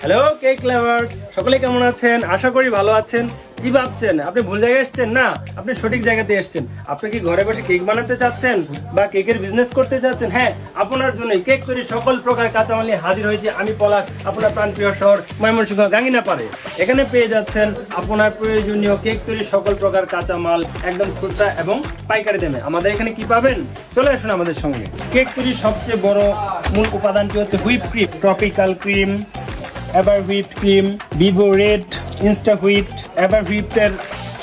Hello cake lovers, সকলে কেমন আছেন? আশা করি ভালো আছেন। কি ভাবছেন? আপনি ভুল জায়গায় এসেছেন? না, আপনি সঠিক জায়গাতে এসেছেন। আপনি কি ঘরে বসে কেক বানাতে চাচ্ছেন বা কেকের বিজনেস করতে চাচ্ছেন? হ্যাঁ, আপনার জন্য কেক তৈরি সকল প্রকার কাঁচামাল নিয়ে হাজির হয়েছে আমি পলাশ, আপনার প্রাণপ্রিয় শহর ময়মনসিংহ গাঙ্গিনাপাড়ে। এখানে পেয়ে যাচ্ছেন আপনার প্রয়োজনীয় কেক তৈরি সকল প্রকার কাঁচামাল একদম খুচরা এবং পাইকারি দামে। আমাদের এখানে কি পাবেন? চলে আসুন আমাদের সঙ্গে। কেক তৈরির সবচেয়ে বড় মূল উপাদানটি হচ্ছে whip cream, tropical cream, ever whip cream, vivo red, insta whip, ever হুইপের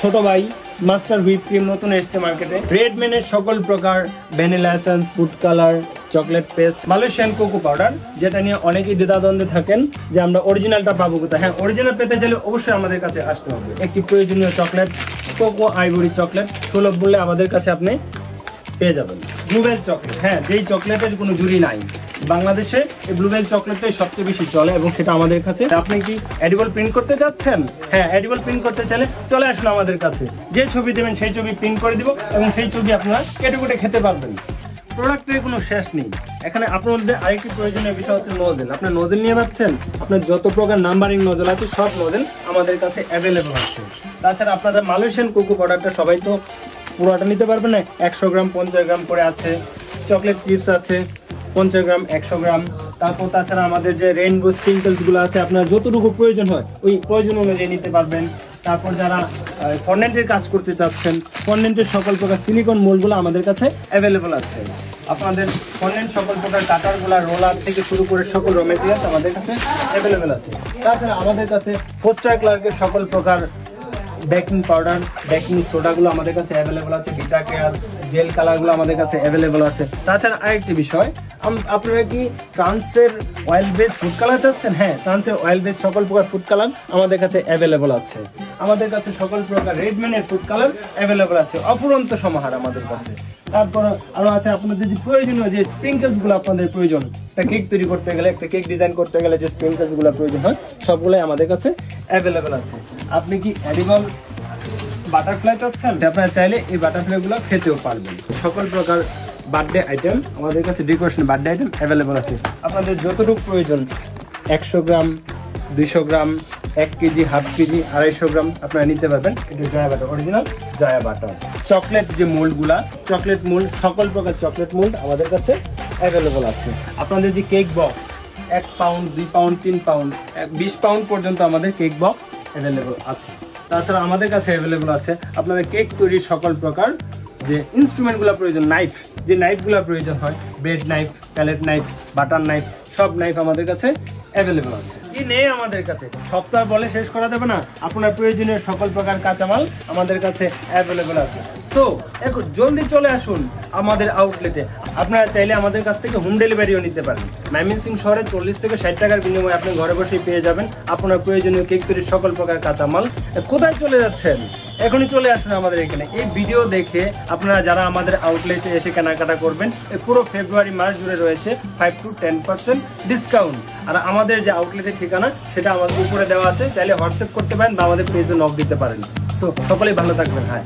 ছোট ভাই মাস্টার হুইপ ক্রিম নতুন এসেছে মার্কেটে। রেডম্যানের সকল প্রকার vanilla essence, food colour, chocolate paste, Malaysian cocoa powder, যেটা নিয়ে অনেকেই দ্বিধাদ্বন্দ্বে থাকেন যে আমরা অরিজিনালটা পাবো কোথায়। হ্যাঁ, অরিজিনাল পেতে চাইলে অবশ্যই আমাদের কাছে আসতে হবে। একটি প্রয়োজনীয় চকলেট, কোকো আইভরি চকলেট, সুলভ মূল্যে আমাদের কাছে আপনি পেয়ে যাবেন। ব্লুবেল চকলেট, হ্যাঁ, যেই চকলেটের কোনো জুড়ি নাই, বাংলাদেশে এই ব্লুবেল চকলেটটাই সবচেয়ে বেশি চলে এবং সেটা আমাদের কাছে। আপনি কি এডিবল প্রিন্ট করতে যাচ্ছেন? হ্যাঁ, এডিবল প্রিন্ট করতে চাইলে চলে আসুন আমাদের কাছে। যে ছবি দেবেন সেই ছবি প্রিন্ট করে দিব এবং সেই ছবি আপনারা কেটে কুটে খেতে পারবেন। প্রোডাক্টের কোনো শেষ নেই। এখানে আপনাদের আরেকটি প্রয়োজনীয় বিষয় হচ্ছে নোজেল। আপনার নোজেল নিয়ে পাচ্ছেন, আপনার যত প্রকার নাম্বারিং নোজেল আছে সব নোজেল আমাদের কাছে অ্যাভেলেবল আছে। তাছাড়া আপনাদের মালয়েশিয়ান কোকো পাউডারটা সবাই তো পুরোটা নিতে পারবে না, 100 গ্রাম 50 গ্রাম করে আছে। চকলেট চিপস আছে 50 গ্রাম 100 গ্রাম। তারপর তাছাড়া আমাদের যে রেইনবো স্প্রিঙ্কলসগুলো আছে, আপনার যতটুকু প্রয়োজন হয় ওই প্রয়োজন অনুযায়ী নিতে পারবেন। তারপর যারা ফন্ডেন্টের কাজ করতে চাচ্ছেন, ফন্ডেন্টের সকল প্রকার সিলিকন মোল্ডগুলো আমাদের কাছে অ্যাভেলেবল আছে। আপনাদের ফন্ডেন্ট সকল প্রকার কাটারগুলো, রোলার থেকে শুরু করে সকল র মেটেরিয়ালস আমাদের কাছে অ্যাভেলেবেল আছে। তাছাড়া আমাদের কাছে ফোস্টার ক্লার্কের সকল প্রকার বেকিং পাউডার, বেকিং সোডাগুলো আমাদের কাছে অ্যাভেলেবল আছে। বিটা কেয়ার জেল কালারগুলো আমাদের কাছে অ্যাভেলেবল আছে। তাছাড়া আরেকটি বিষয়, আপনারা কি ট্রান্সের অয়েল বেস ফুড কালার চাচ্ছেন? হ্যাঁ, ট্রান্সের অয়েল বেস সকল প্রকার ফুড কালার আমাদের কাছে অ্যাভেলেবল আছে। আমাদের কাছে সকল প্রকার রেডম্যানের ফুড কালার অ্যাভেলেবল আছে, অফুরন্ত সমাহার আমাদের কাছে। তারপর আরো আছে আপনাদের যে প্রয়োজনীয় যে স্প্রিঙ্কলসগুলো আপনাদের প্রয়োজন, একটা কেক তৈরি করতে গেলে, একটা কেক ডিজাইন করতে গেলে যে স্প্রিঙ্কলসগুলো প্রয়োজন হয় সবগুলোই আমাদের কাছে অ্যাভেলেবল আছে। আপনি কি এডিবল বাটারফ্লাই চাচ্ছেন? আপনারা চাইলে এই বাটারফ্লাইগুলো খেতেও পারবেন। সকল প্রকার বার্থডে আইটেম আমাদের কাছে, ডেকোরেশন বার্থডে আইটেম অ্যাভেলেবল আছে। আপনাদের যতটুকু প্রয়োজন 100 gram, 200 gram, 1 kg, half kg, 250 gram আপনারা নিতে পারবেন। এটা Joya butter, original Joya butter. Chocolate যে মোল্ডগুলা, চকলেট মোল্ড, সকল প্রকার চকলেট মোল্ড আমাদের কাছে অ্যাভেলেবল আছে। আপনাদের যে cake box 1 pound, 2 pound, 3 pound, 20 pound পর্যন্ত আমাদের কেক বক্স অ্যাভেলেবল আছে। তাছাড়া আমাদের কাছে অ্যাভেলেবল আছে আপনাদের কেক তৈরির সকল প্রকার যে ইনস্ট্রুমেন্টগুলো প্রয়োজন, নাইফ, যে নাইফগুলো প্রয়োজন হয়, bread knife, palette knife, butter knife, সব নাইফ আমাদের কাছে অ্যাভেলেবল আছে। কি নেই আমাদের কাছে, সপ্তাহ বলে শেষ করা যাবে না। আপনার প্রয়োজনীয় সকল প্রকার কাঁচামাল আমাদের কাছে অ্যাভেলেবল আছে। সো এখন জলদি চলে আসুন আমাদের আউটলেটে। আপনারা চাইলে আমাদের কাছ থেকে হোম ডেলিভারিও নিতে পারেন। ময়মনসিংহ শহরে 40 থেকে 60 টাকার বিনিময়ে আপনি ঘরে বসেই পেয়ে যাবেন আপনার প্রয়োজনীয় কেক তৈরির সকল প্রকার কাঁচামাল। কোথায় চলে যাচ্ছেন? এখনই চলে আসুন আমাদের এখানে। এই ভিডিও দেখে আপনারা যারা আমাদের আউটলেটে এসে কেনাকাটা করবেন, পুরো ফেব্রুয়ারি মাস জুড়ে রয়েছে 5 to 10% ডিসকাউন্ট। আর আমাদের যে আউটলেটের ঠিকানা সেটা আমাদের উপরে দেওয়া আছে, চাইলে হোয়াটসঅ্যাপ করতে পারেন বা আমাদের পেজে নক দিতে পারেন। সো সকলেই ভালো থাকবেন। হ্যাঁ।